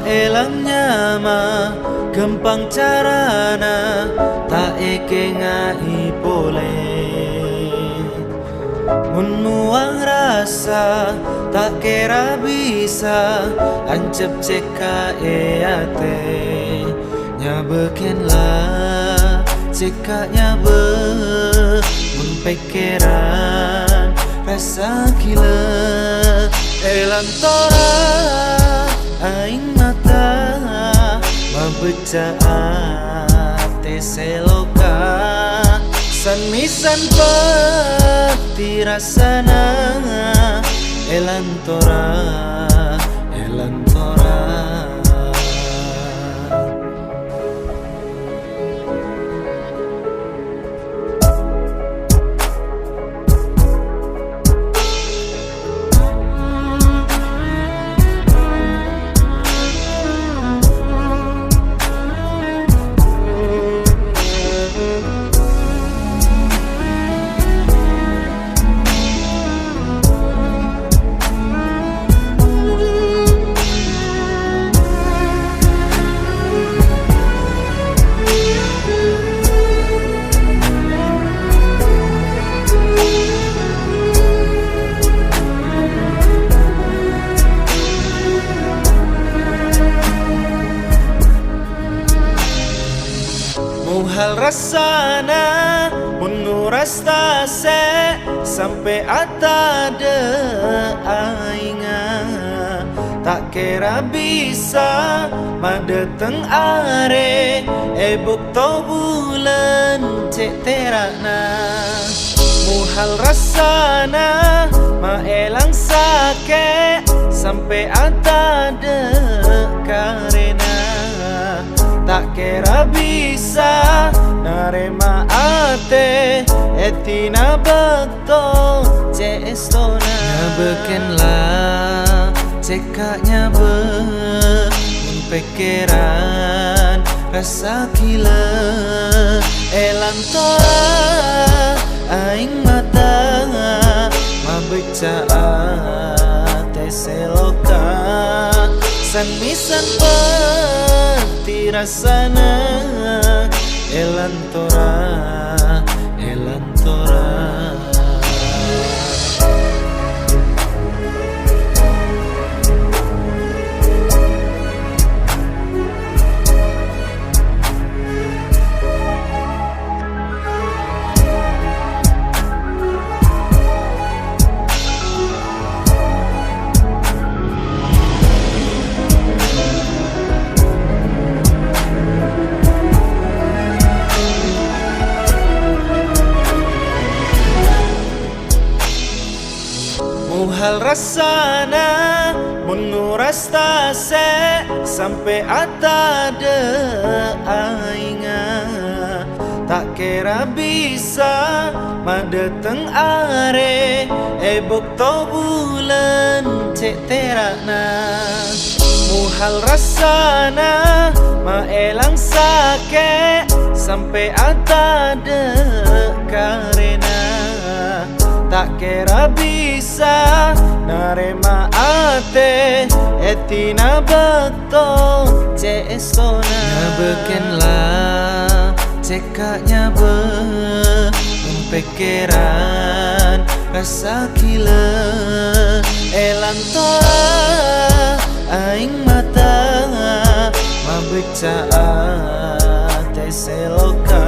Elangnya gampang carana tak eke ngai boleh menuang rasa tak kira bisa ancep ceka eate nyabekenlah ceka nyabe mun pikiran rasa gila elantora aing mata membaca ate seloka san-misan pati rasana elantora elantora. Hal rasana menguras tase sampai atade ainga tak kira bisa madeteng are bukto bulan cek terana muhal rasana maelang sake sampai atade karena tak kira bisa narema ate etina bakto cestona nyabekenlah ceka nyabe pikiran rasa gila elantora aing mata mabeca ate seloka san-misan pati rasana elantora elantora. Hal rasana menguras tase sampai atade ainga tak kira bisa madeteng are bukto bulan cek terana muhal rasana maelang sake sampai atade karena tak kira bisa narema ate etina bakto cestona nyabekenlah ceka nyabe pikiran rasa gila elantora aing mata mabeca ate seloka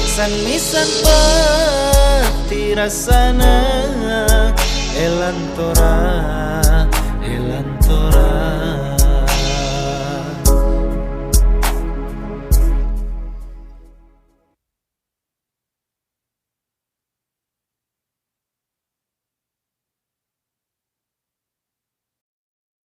san-misan pati rasana elantora elantora.